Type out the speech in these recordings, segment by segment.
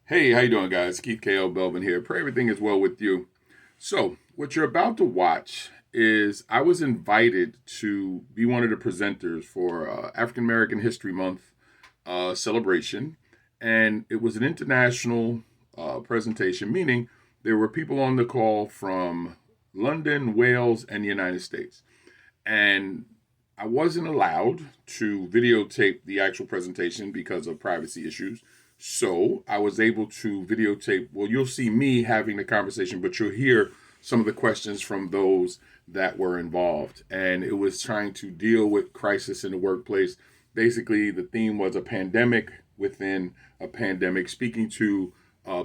Hey, how you doing, guys? Keith K.O. Belvin here. Pray everything is well with you. So, what you're about to watch is I was invited to be one of the presenters for African American History Month celebration, and it was an international presentation, meaning there were people on the call from London, Wales, and the United States. And I wasn't allowed to videotape the actual presentation because of privacy issues. So I was able to videotape. Well, you'll see me having the conversation, but you'll hear some of the questions from those that were involved. And it was trying to deal with crisis in the workplace. Basically, the theme was a pandemic within a pandemic, speaking to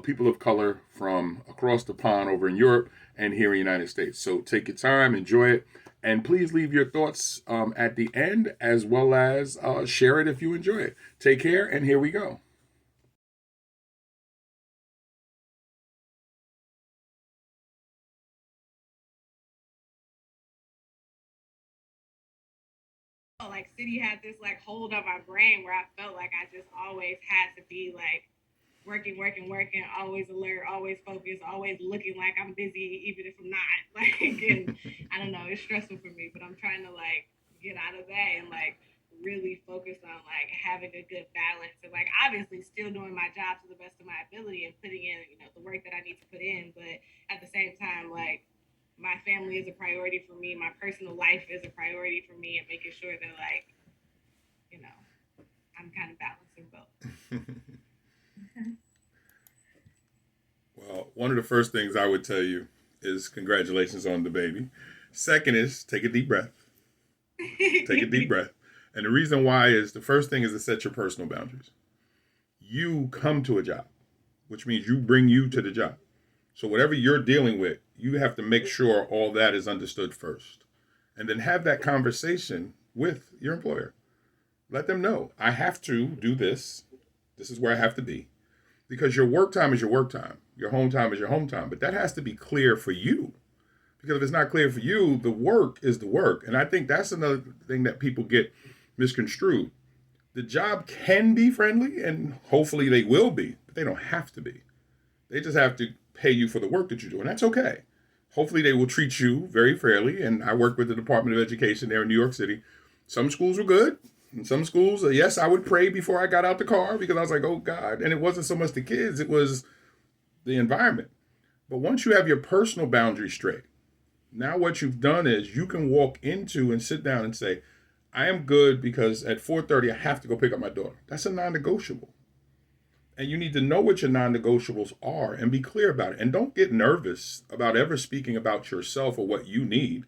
people of color from across the pond over in Europe and here in the United States. So take your time, enjoy it, and please leave your thoughts at the end as well as share it if you enjoy it. Take care, and here we go. Like city had this like hold on my brain where I felt like I just always had to be like working, working, working, always alert, always focused, always looking like I'm busy, even if I'm not. Like, and I don't know, it's stressful for me, but I'm trying to like get out of that and like really focus on like having a good balance and like obviously still doing my job to the best of my ability and putting in, the work that I need to put in, but at the same time, like my family is a priority for me, my personal life is a priority for me, and making sure that like, you know, I'm kind of balancing both. Well, one of the first things I would tell you is congratulations on the baby. Second is take a deep breath. Take a deep breath. And the reason why is the first thing is to set your personal boundaries. You come to a job, which means you bring you to the job. So whatever you're dealing with, you have to make sure all that is understood first. And then have that conversation with your employer. Let them know I have to do this. This is where I have to be. Because your work time is your work time. Your home time is your home time. But that has to be clear for you. Because if it's not clear for you, the work is the work. And I think that's another thing that people get misconstrued. The job can be friendly, and hopefully they will be, but they don't have to be. They just have to pay you for the work that you do, and that's okay. Hopefully, they will treat you very fairly. And I work with the Department of Education there in New York City. Some schools were good, and some schools, yes, I would pray before I got out the car because I was like, oh God. And it wasn't so much the kids, it was the environment. But once you have your personal boundaries straight, now what you've done is you can walk into and sit down and say, I am good because at 4:30 I have to go pick up my daughter. That's a non-negotiable. And you need to know what your non-negotiables are and be clear about it. And don't get nervous about ever speaking about yourself or what you need.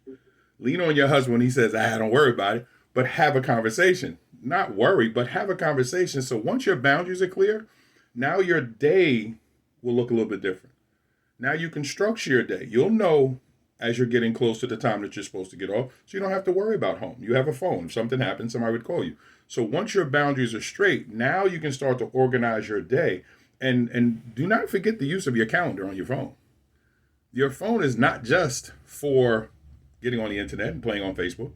Lean on your husband when he says, don't worry about it, but have a conversation. Not worry, but have a conversation. So once your boundaries are clear, now your day will look a little bit different. Now you can structure your day. You'll know as you're getting close to the time that you're supposed to get off, so you don't have to worry about home. You have a phone. If something happens, somebody would call you. So once your boundaries are straight, now you can start to organize your day. And do not forget the use of your calendar on your phone. Your phone is not just for getting on the internet and playing on Facebook.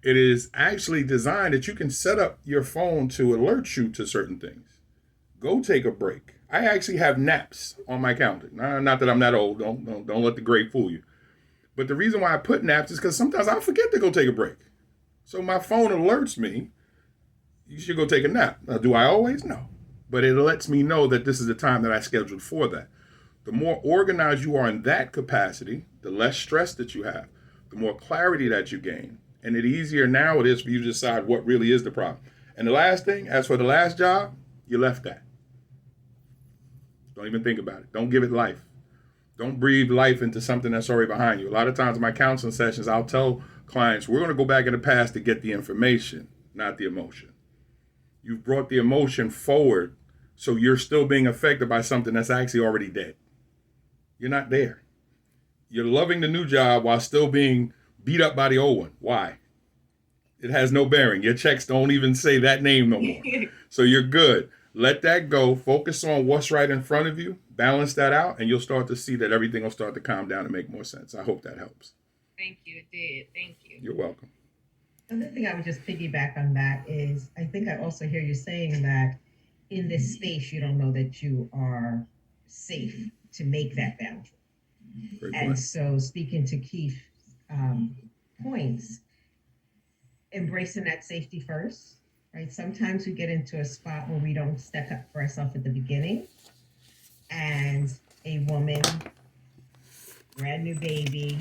It is actually designed that you can set up your phone to alert you to certain things. Go take a break. I actually have naps on my calendar. Not that I'm that old. Don't let the gray fool you. But the reason why I put naps is because sometimes I forget to go take a break. So my phone alerts me, you should go take a nap. Now, do I always? No. But it lets me know that this is the time that I scheduled for that. The more organized you are in that capacity, the less stress that you have, the more clarity that you gain. And the easier now it is for you to decide what really is the problem. And the last thing, as for the last job, you left that. Don't even think about it. Don't give it life. Don't breathe life into something that's already behind you. A lot of times in my counseling sessions, I'll tell clients, we're going to go back in the past to get the information, not the emotion. You've brought the emotion forward, so you're still being affected by something that's actually already dead. You're not there. You're loving the new job while still being beat up by the old one. Why? It has no bearing. Your checks don't even say that name no more. So you're good. Let that go. Focus on what's right in front of you. Balance that out, and you'll start to see that everything will start to calm down and make more sense. I hope that helps. Thank you. It did. Thank you. You're welcome. Another thing I would just piggyback on that is I think I also hear you saying that in this space, you don't know that you are safe to make that boundary. Great And point. so, speaking to Keith's points, embracing that safety first, right? Sometimes we get into a spot where we don't step up for ourselves at the beginning, and a woman, brand new baby,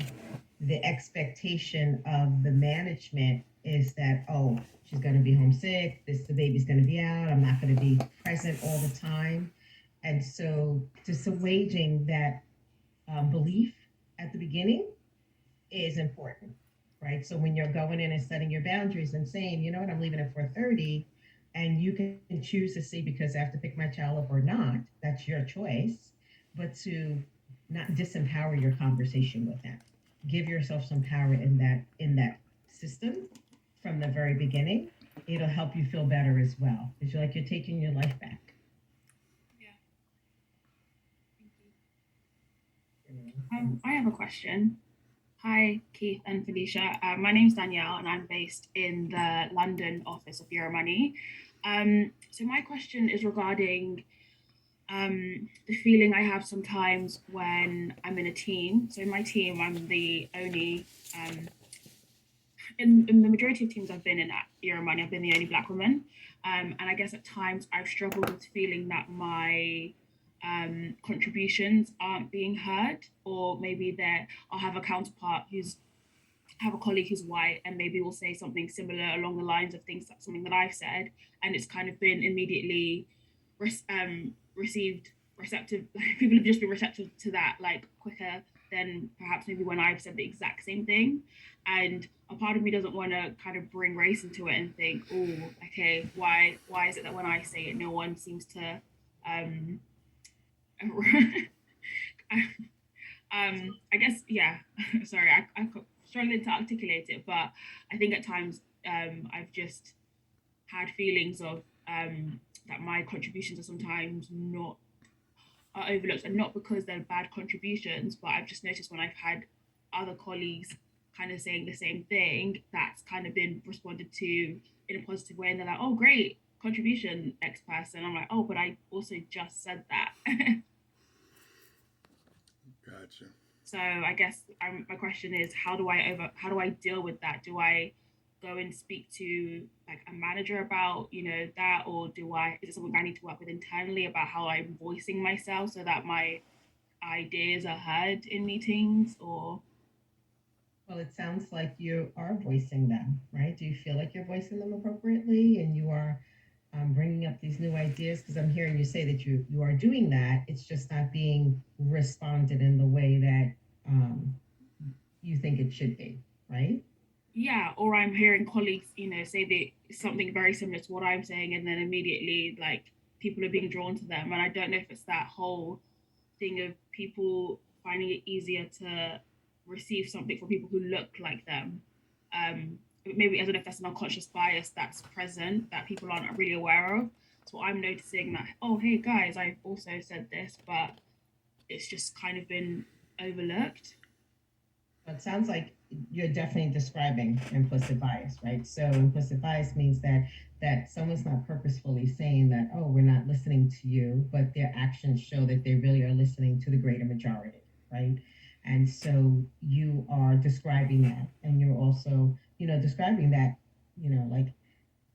the expectation of the management is that, oh, she's going to be homesick, the baby's going to be out, I'm not going to be present all the time. And so, just waging that belief at the beginning is important, right? So when you're going in and setting your boundaries and saying, you know what, I'm leaving at 4:30, and you can choose to say, because I have to pick my child up or not, that's your choice, but to not disempower your conversation with them. Give yourself some power in that system from the very beginning. It'll help you feel better as well. Because you're like you're taking your life back. Yeah. Thank you. You I have a question. Hi, Keith and Felicia. My name's Danielle, and I'm based in the London office of Euromoney. So my question is regarding the feeling I have sometimes when I'm in a team. So in my team, I'm the only in the majority of teams I've been in at Euromoney, I've been the only black woman. And I guess at times I've struggled with feeling that my contributions aren't being heard, or maybe that I'll have a counterpart who's have a colleague who's white and maybe will say something similar along the lines of things that something that I've said, and it's kind of been immediately received receptive. People have just been receptive to that like quicker than perhaps maybe when I've said the exact same thing. And a part of me doesn't want to kind of bring race into it and think, oh, okay, why is it that when I say it, no one seems to um I guess yeah. Sorry, I struggling to articulate it, but I think at times I've just had feelings of that my contributions are sometimes not are overlooked, and not because they're bad contributions, but I've just noticed when I've had other colleagues kind of saying the same thing, that's kind of been responded to in a positive way, and they're like, "Oh, great contribution, X person." I'm like, "Oh, but I also just said that." Gotcha. So I guess my question is, how do I deal with that? Do I go and speak to like a manager about that, or is it something I need to work with internally about how I'm voicing myself so that my ideas are heard in meetings? Or Well, it sounds like you are voicing them, right? Do you feel like you're voicing them appropriately and you are bringing up these new ideas? Because I'm hearing you say that you are doing that. It's just not being responded in the way that um, you think it should be, right? yeah, or I'm hearing colleagues say something very similar to what I'm saying, and then immediately like people are being drawn to them, and I don't know if it's that whole thing of people finding it easier to receive something from people who look like them. Maybe I don't know if that's an unconscious bias that's present that people aren't really aware of. So I'm noticing that, oh, hey guys, I've also said this, but it's just kind of been overlooked. It sounds like you're definitely describing implicit bias, right? So implicit bias means that someone's not purposefully saying that, oh, we're not listening to you, but their actions show that they really are listening to the greater majority, right? And so you are describing that, and you're also, describing that, like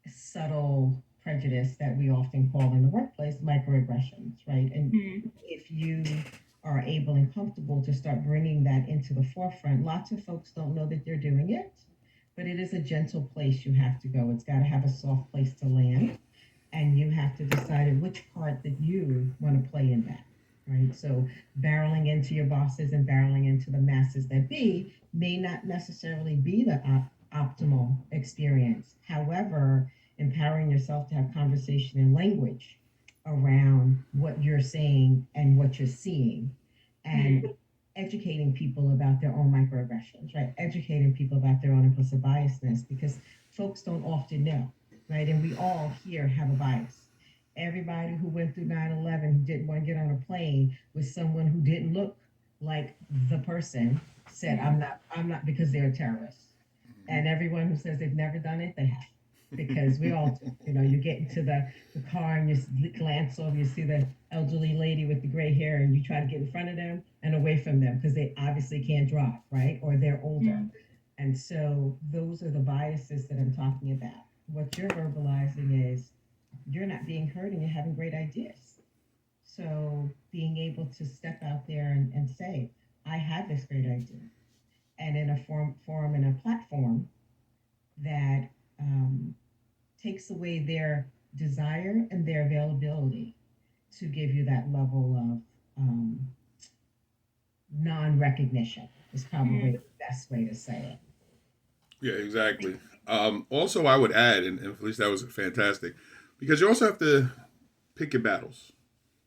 subtle prejudice that we often call in the workplace microaggressions, right? And Mm. if you are able and comfortable to start bringing that into the forefront, lots of folks don't know that they're doing it, but it is a gentle place you have to go. It's got to have a soft place to land, and you have to decide which part that you want to play in that. Right. So barreling into your bosses and barreling into the masses that be may not necessarily be the optimal experience. However, empowering yourself to have conversation and language around what you're saying and what you're seeing, and Mm. educating people about their own microaggressions, right? Educating people about their own implicit biasness, because folks don't often know, right? And we all here have a bias. Everybody who went through 9/11 who didn't want to get on a plane with someone who didn't look like the person said, Mm. I'm not, because they're a terrorist. Hmm. And everyone who says they've never done it, they have. because we all do. You know, you get into the car and you glance over, you see the elderly lady with the gray hair, and you try to get in front of them and away from them because they obviously can't drive, right? Or they're older. And so those are the biases that I'm talking about. What you're verbalizing is you're not being heard and you're having great ideas. So being able to step out there and say, I have this great idea. And in a forum and a platform that takes away their desire and their availability to give you that level of non-recognition is probably the best way to say it. Yeah, exactly. Also, I would add, and at least that was fantastic, because you also have to pick your battles.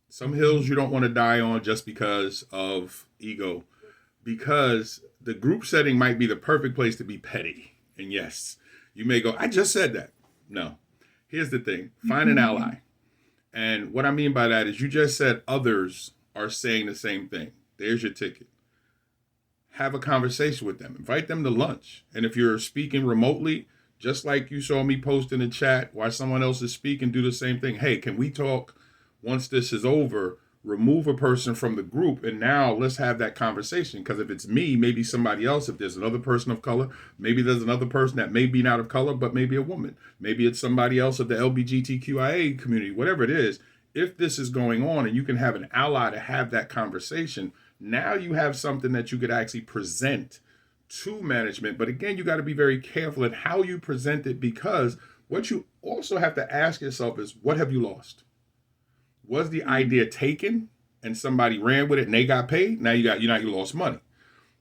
Some hills you don't want to die on just because of ego, because the group setting might be the perfect place to be petty. And yes, you may go, I just said that. No. Here's the thing. Find an ally. And what I mean by that is you just said others are saying the same thing. There's your ticket. Have a conversation with them. Invite them to lunch. And if you're speaking remotely, just like you saw me post in the chat while someone else is speaking, do the same thing. Hey, can we talk once this is over? Remove a person from the group, and now let's have that conversation. Because if it's me, maybe somebody else. If there's another person of color, maybe there's another person that may be not of color, but maybe a woman. Maybe it's somebody else of the LGBTQIA community, whatever it is. If this is going on and you can have an ally to have that conversation, now you have something that you could actually present to management. But again, you got to be very careful at how you present it, because what you also have to ask yourself is, what have you lost? Was the idea taken and somebody ran with it and they got paid? Now you lost money.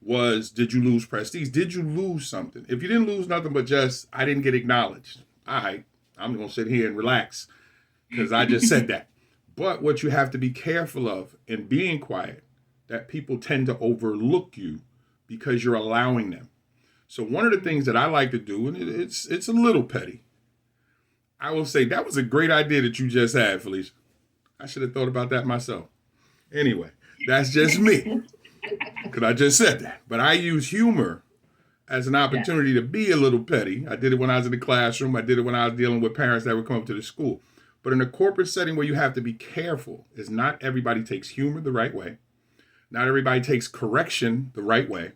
Did you lose prestige? Did you lose something? If you didn't lose nothing but just, I didn't get acknowledged. All right, I'm going to sit here and relax because I just said that. But what you have to be careful of in being quiet, that people tend to overlook you because you're allowing them. So one of the things that I like to do, and it's a little petty, I will say, that was a great idea that you just had, Felicia. I should have thought about that myself. Anyway, that's just me, because I just said that. But I use humor as an opportunity to be a little petty. I did it when I was in the classroom. I did it when I was dealing with parents that would come up to the school. But in a corporate setting where you have to be careful, is not everybody takes humor the right way. Not everybody takes correction the right way.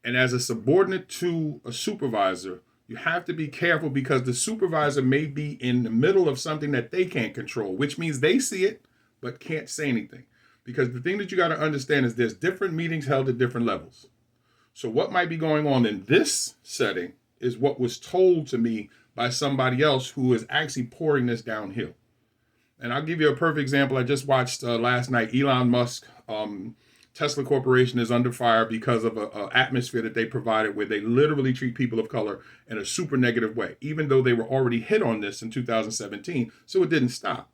And as a subordinate to a supervisor, you have to be careful, because the supervisor may be in the middle of something that they can't control, which means they see it but can't say anything. Because the thing that you got to understand is there's different meetings held at different levels. So what might be going on in this setting is what was told to me by somebody else who is actually pouring this downhill. And I'll give you a perfect example. I just watched last night, Elon Musk, Tesla Corporation is under fire because of an atmosphere that they provided where they literally treat people of color in a super negative way, even though they were already hit on this in 2017. So it didn't stop.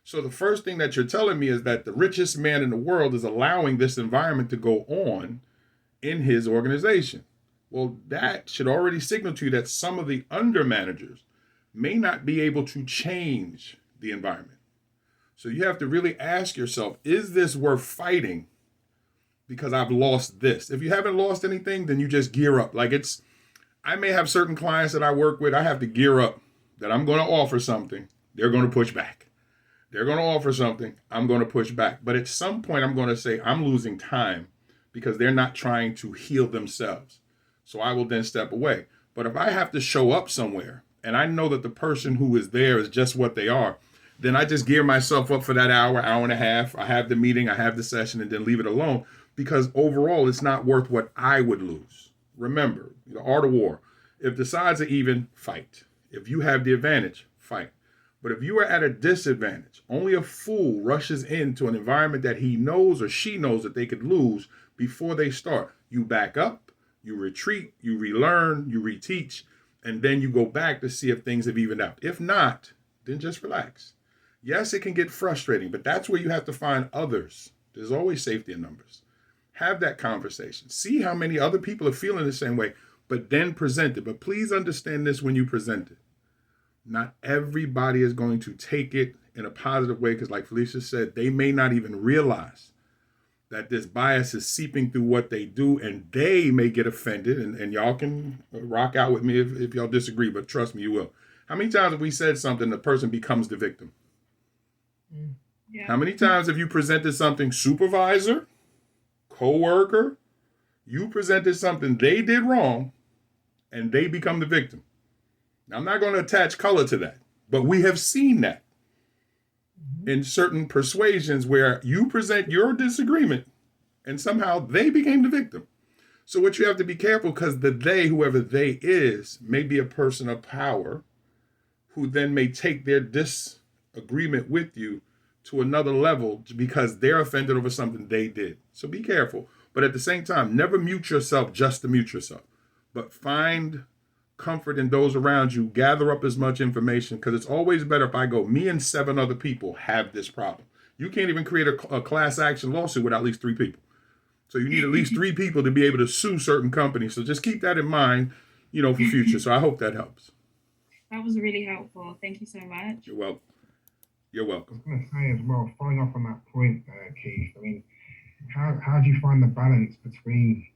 So the first thing that you're telling me is that the richest man in the world is allowing this environment to go on in his organization. Well, that should already signal to you that some of the under managers may not be able to change the environment. So you have to really ask yourself, is this worth fighting? Because I've lost this. If you haven't lost anything, then you just gear up. I may have certain clients that I work with, I have to gear up that I'm going to offer something. They're going to push back. They're going to offer something. I'm going to push back. But at some point, I'm going to say, I'm losing time because they're not trying to heal themselves. So I will then step away. But if I have to show up somewhere and I know that the person who is there is just what they are, then I just gear myself up for that hour and a half. I have the meeting, I have the session, and then leave it alone. Because overall, it's not worth what I would lose. Remember, the art of war. If the sides are even, fight. If you have the advantage, fight. But if you are at a disadvantage, only a fool rushes into an environment that he knows or she knows that they could lose before they start. You back up, you retreat, you relearn, you reteach, and then you go back to see if things have evened out. If not, then just relax. Yes, it can get frustrating, but that's where you have to find others. There's always safety in numbers. Have that conversation. See how many other people are feeling the same way, but then present it. But please understand this when you present it. Not everybody is going to take it in a positive way, because like Felicia said, they may not even realize that this bias is seeping through what they do, and they may get offended, and y'all can rock out with me if y'all disagree, but trust me, you will. How many times have we said something, the person becomes the victim? Yeah. How many times have you presented something, supervisor, co-worker, you presented something they did wrong, and they become the victim? Now, I'm not going to attach color to that, but we have seen that in certain persuasions where you present your disagreement and somehow they became the victim. So what you have to be careful, because the they, whoever they is, may be a person of power who then may take their disagreement with you to another level because they're offended over something they did. So be careful. But at the same time, never mute yourself just to mute yourself. But find comfort in those around you. Gather up as much information, because it's always better if I go, me and 7 other people have this problem. You can't even create a class action lawsuit without at least 3 people. So you need at least 3 people to be able to sue certain companies. So just keep that in mind, for future. So I hope that helps. That was really helpful. Thank you so much. You're welcome. You're welcome. I was going to say as well, following up on that point, Keith, I mean, how do you find the balance between,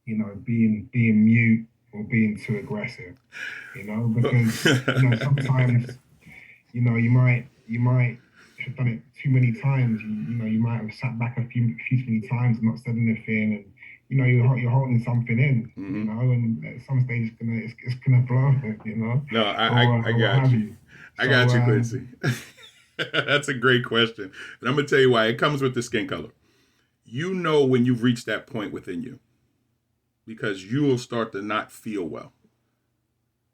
being mute or being too aggressive? Because sometimes, you might have done it too many times. You might have sat back a few too many times and not said anything, and you're holding something in, and at some stage it's gonna blow, No, I got you. I got you, Quincy. That's a great question. And I'm going to tell you why. It comes with the skin color. You know when you've reached that point within you, because you will start to not feel well.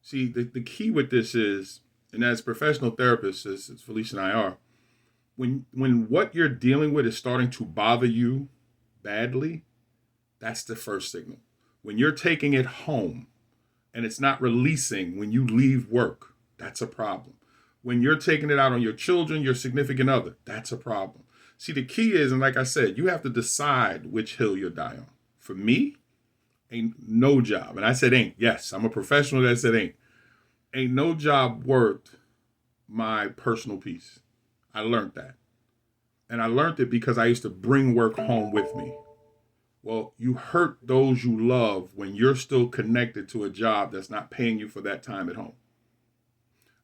See, the key with this is, and as professional therapists, as Felicia and I are, when what you're dealing with is starting to bother you badly, that's the first signal. When you're taking it home and it's not releasing when you leave work, that's a problem. When you're taking it out on your children, your significant other, that's a problem. See, the key is, and like I said, you have to decide which hill you'll die on. For me, ain't no job. And I said ain't. Yes, I'm a professional that said ain't. Ain't no job worth my personal peace. I learned that. And I learned it because I used to bring work home with me. Well, you hurt those you love when you're still connected to a job that's not paying you for that time at home.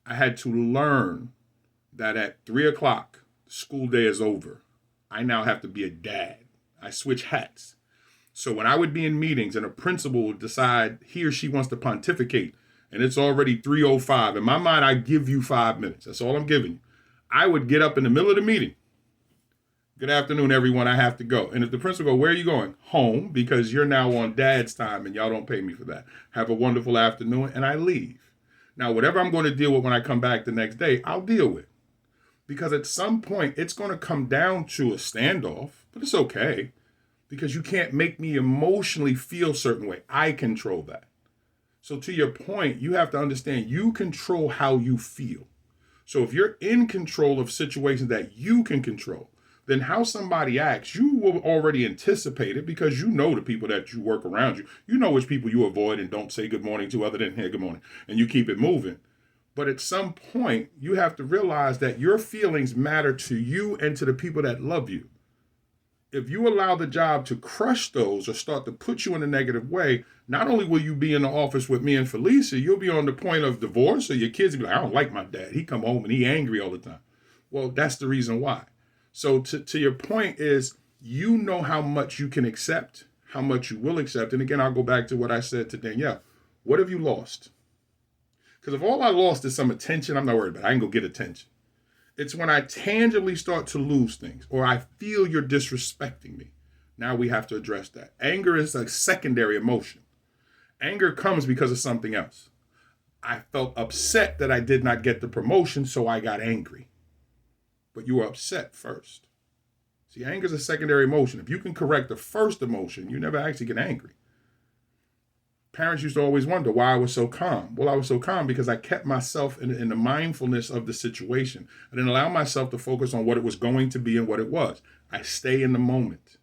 I had to learn that at 3:00, the school day is over. I now have to be a dad. I switch hats. So when I would be in meetings and a principal would decide he or she wants to pontificate, and it's already 3:05, in my mind, I give you 5 minutes. That's all I'm giving you. I would get up in the middle of the meeting. Good afternoon, everyone. I have to go. And if the principal go, where are you going? Home, because you're now on dad's time and y'all don't pay me for that. Have a wonderful afternoon. And I leave. Now, whatever I'm going to deal with when I come back the next day, I'll deal with. Because at some point, it's going to come down to a standoff, but it's okay. Because you can't make me emotionally feel a certain way. I control that. So to your point, you have to understand you control how you feel. So if you're in control of situations that you can control, then how somebody acts, you will already anticipate it, because you know the people that you work around you. You know which people you avoid and don't say good morning to other than, hey, good morning, and you keep it moving. But at some point, you have to realize that your feelings matter to you and to the people that love you. If you allow the job to crush those or start to put you in a negative way, not only will you be in the office with me and Felicia, you'll be on the point of divorce, or your kids will be like, I don't like my dad. He come home and he angry all the time. Well, that's the reason why. So to your point is, you know how much you can accept, how much you will accept. And again, I'll go back to what I said to Danielle. What have you lost? Because if all I lost is some attention, I'm not worried about it. I can go get attention. It's when I tangibly start to lose things, or I feel you're disrespecting me. Now we have to address that. Anger is a secondary emotion. Anger comes because of something else. I felt upset that I did not get the promotion, so I got angry. But you were upset first. See, anger is a secondary emotion. If you can correct the first emotion, you never actually get angry. Parents used to always wonder why I was so calm. Well, I was so calm because I kept myself in the mindfulness of the situation. I didn't allow myself to focus on what it was going to be and what it was. I stay in the moment.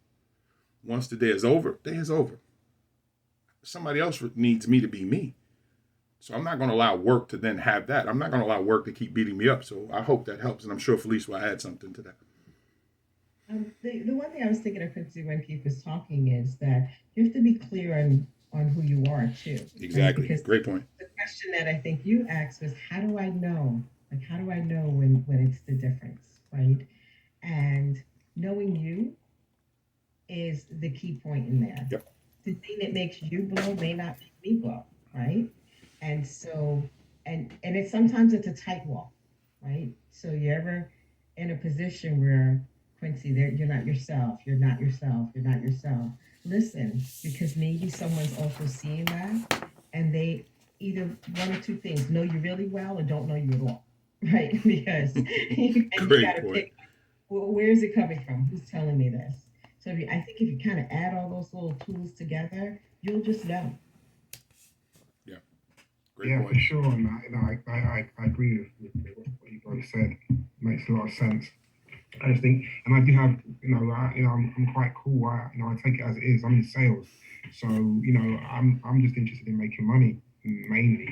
Once the day is over, day is over. Somebody else needs me to be me. So I'm not going to allow work to then have that. I'm not going to allow work to keep beating me up. So I hope that helps. And I'm sure Felice will add something to that. The one thing I was thinking of, Quincy, when Keith was talking, is that you have to be clear on who you are too. Exactly. Right? Because great point. The question that I think you asked was, how do I know? Like, how do I know when it's the difference, right? And knowing you is the key point in there. Yep. The thing that makes you glow may not make me glow, right? And so, and it's sometimes it's a tight wall, right? So you're ever in a position where Quincy, there you're not yourself, you're not yourself, you're not yourself. Listen, because maybe someone's also seeing that, and they either one or two things: know you really well, or don't know you at all, right? Because and you Great got to point. pick, well, where is it coming from? Who's telling me this? So I think if you kind of add all those little tools together, you'll just know. Yeah. Great Yeah, point. for sure. And I agree with what you both said. Makes a lot of sense. I just think, and I do have, I'm quite cool. I take it as it is. I'm in sales, so I'm just interested in making money mainly,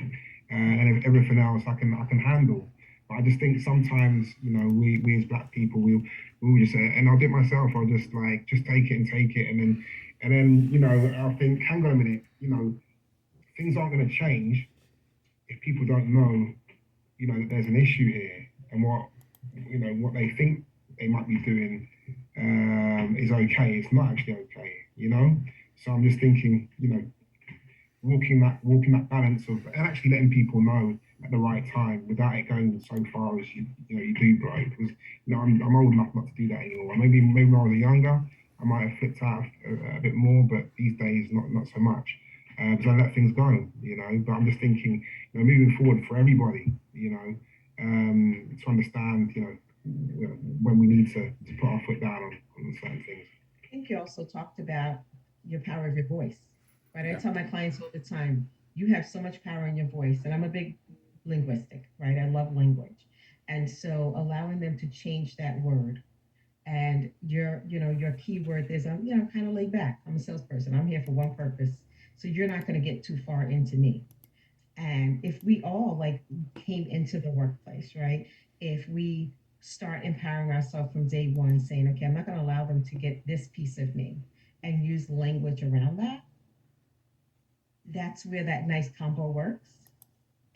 and everything else I can handle. But I just think sometimes, we as black people, we'll just, and I'll do it myself. I'll just just take it, and then I'll think, hang on a minute, things aren't going to change if people don't know, that there's an issue here, and what they think they might be doing is okay. It's not actually okay. So I'm just thinking, walking that balance of, and actually letting people know at the right time without it going so far as you do, bro. Because I'm old enough not to do that anymore. Maybe when I was younger, I might have flipped out a bit more, but these days not so much. Because I let things go, But I'm just thinking, moving forward for everybody, to understand, when we need to put our foot down on certain things. I think you also talked about your power of your voice, right? I Yeah. tell my clients all the time, you have so much power in your voice, and I'm a big linguistic, right? I love language, and so allowing them to change that word. And your key word is, I'm, kind of laid back. I'm a salesperson. I'm here for one purpose. So you're not going to get too far into me. And if we all like came into the workplace, right? If we start empowering ourselves from day one, saying, okay, I'm not going to allow them to get this piece of me, and use language around that, that's where that nice combo works.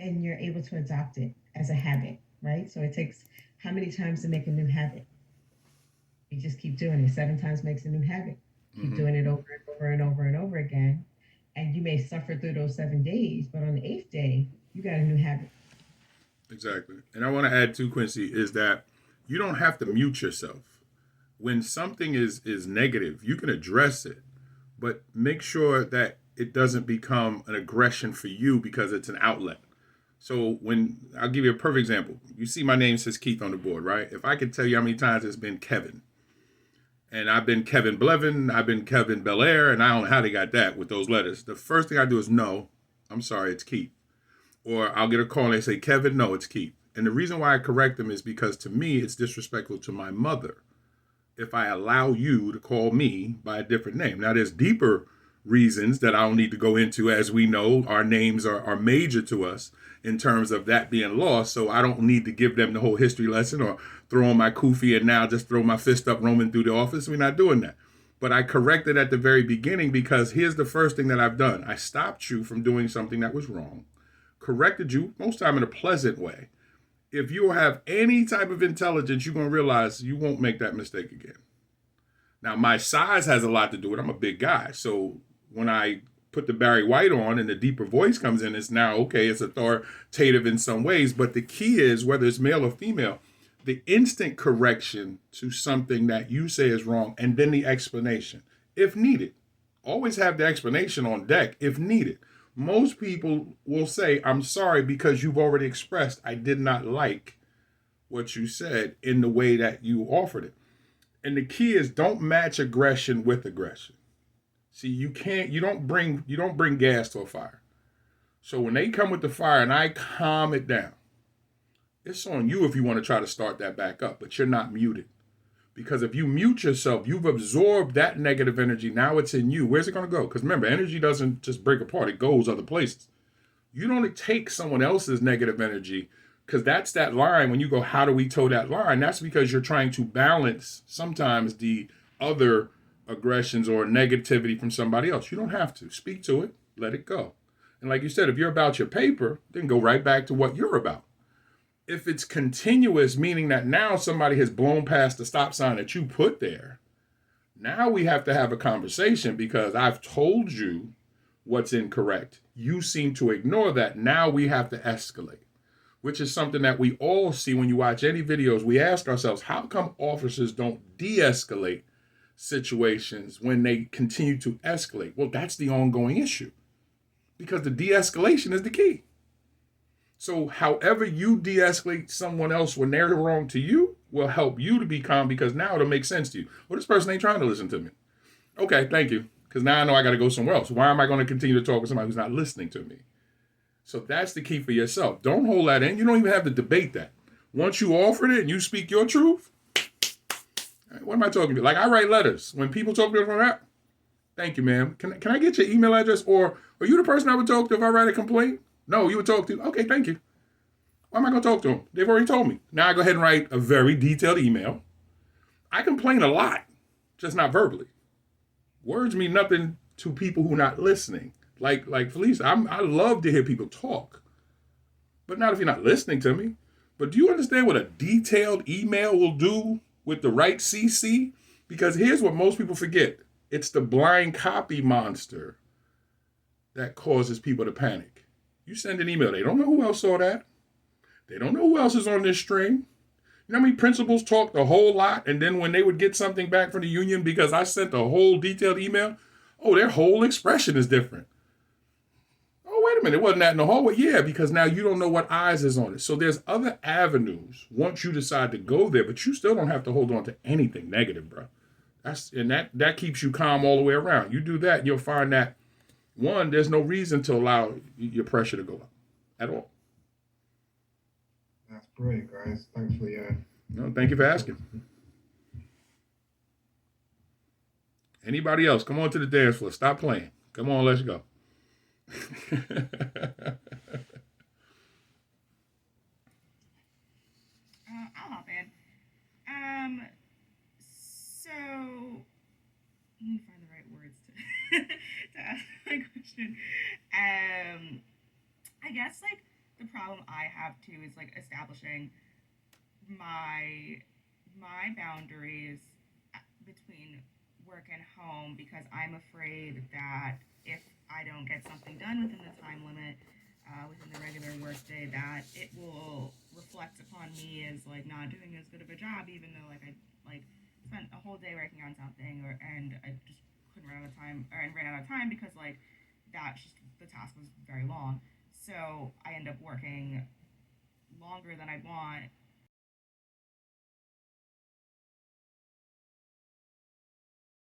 And you're able to adopt it as a habit, right? So it takes how many times to make a new habit? You just keep doing it. 7 times makes a new habit. Keep Hmm. doing it over and over and over and over again. And you may suffer through those 7 days, but on the eighth day, you got a new habit. Exactly. And I want to add to Quincy is that you don't have to mute yourself. When something is negative, you can address it, but make sure that it doesn't become an aggression for you because it's an outlet. So when I'll give you a perfect example. You see my name says Keith on the board, right? If I could tell you how many times it's been Kevin, and I've been Kevin Blevin, I've been Kevin Belair, and I don't know how they got that with those letters. The first thing I do is no, I'm sorry, it's Keith. Or I'll get a call and they say, Kevin, no, it's Keith. And the reason why I correct them is because to me, it's disrespectful to my mother if I allow you to call me by a different name. Now, there's deeper reasons that I don't need to go into. As we know, our names are major to us in terms of that being lost. So I don't need to give them the whole history lesson or throw on my kufi and now just throw my fist up roaming through the office. We're not doing that. But I corrected at the very beginning because here's the first thing that I've done. I stopped you from doing something that was wrong, corrected you, most time in a pleasant way. If you have any type of intelligence, you're going to realize you won't make that mistake again. Now, my size has a lot to do with it. I'm a big guy. So when I put the Barry White on and the deeper voice comes in, it's now, okay, it's authoritative in some ways. But the key is, whether it's male or female, the instant correction to something that you say is wrong and then the explanation, if needed. Always have the explanation on deck if needed. Most people will say, I'm sorry because you've already expressed I did not like what you said in the way that you offered it. And the key is don't match aggression with aggression. See, you don't bring gas to a fire. So when they come with the fire and I calm it down, it's on you if you want to try to start that back up, but you're not muted. Because if you mute yourself, you've absorbed that negative energy. Now it's in you. Where's it going to go? Because remember, energy doesn't just break apart, it goes other places. You don't take someone else's negative energy because that's that line. When you go, how do we toe that line? That's because you're trying to balance sometimes the other aggressions or negativity from somebody else. You don't have to. Speak to it, let it go. And like you said, if you're about your paper, then go right back to what you're about. If it's continuous, meaning that now somebody has blown past the stop sign that you put there, now we have to have a conversation because I've told you what's incorrect. You seem to ignore that. Now we have to escalate, which is something that we all see when you watch any videos. We ask ourselves, how come officers don't de-escalate situations when they continue to escalate? Well, that's the ongoing issue because the de-escalation is the key. So however you de-escalate someone else when they're wrong to you will help you to be calm because now it'll make sense to you. Well, this person ain't trying to listen to me. Okay, thank you. Because now I know I got to go somewhere else. Why am I going to continue to talk with somebody who's not listening to me? So that's the key for yourself. Don't hold that in. You don't even have to debate that. Once you offered it and you speak your truth, what am I talking about? Like I write letters. When people talk to me from that, thank you, ma'am. Can I get your email address? Or are you the person I would talk to if I write a complaint? No, you would talk to. Okay, thank you. Why am I going to talk to them? They've already told me. Now I go ahead and write a very detailed email. I complain a lot, just not verbally. Words mean nothing to people who are not listening. Like Felicia, I love to hear people talk, but not if you're not listening to me. But do you understand what a detailed email will do with the right CC? Because here's what most people forget. It's the blind copy monster that causes people to panic. You send an email, they don't know who else saw that. They don't know who else is on this string. You know how many principals talked a whole lot, and then when they would get something back from the union because I sent a whole detailed email, oh, their whole expression is different. Oh, wait a minute, it wasn't that in the hallway? Yeah, because now you don't know what eyes is on it. So there's other avenues once you decide to go there, but you still don't have to hold on to anything negative, bro. That keeps you calm all the way around. You do that, and you'll find that, one, there's no reason to allow your pressure to go up at all. That's brilliant, guys. Thanks for your. No, thank you for asking. Anybody else? Come on to the dance floor. Stop playing. Come on, let's go. I'll hop in. So let me find the right words to ask my question. I guess like the problem I have too is like establishing my boundaries between work and home because I'm afraid that if I don't get something done within the time limit, within the regular workday, that it will reflect upon me as like not doing as good of a job, even though like I like spent a whole day working on something, and I just couldn't run out of time, or and ran out of time because like that just the task was very long. So I end up working longer than I'd want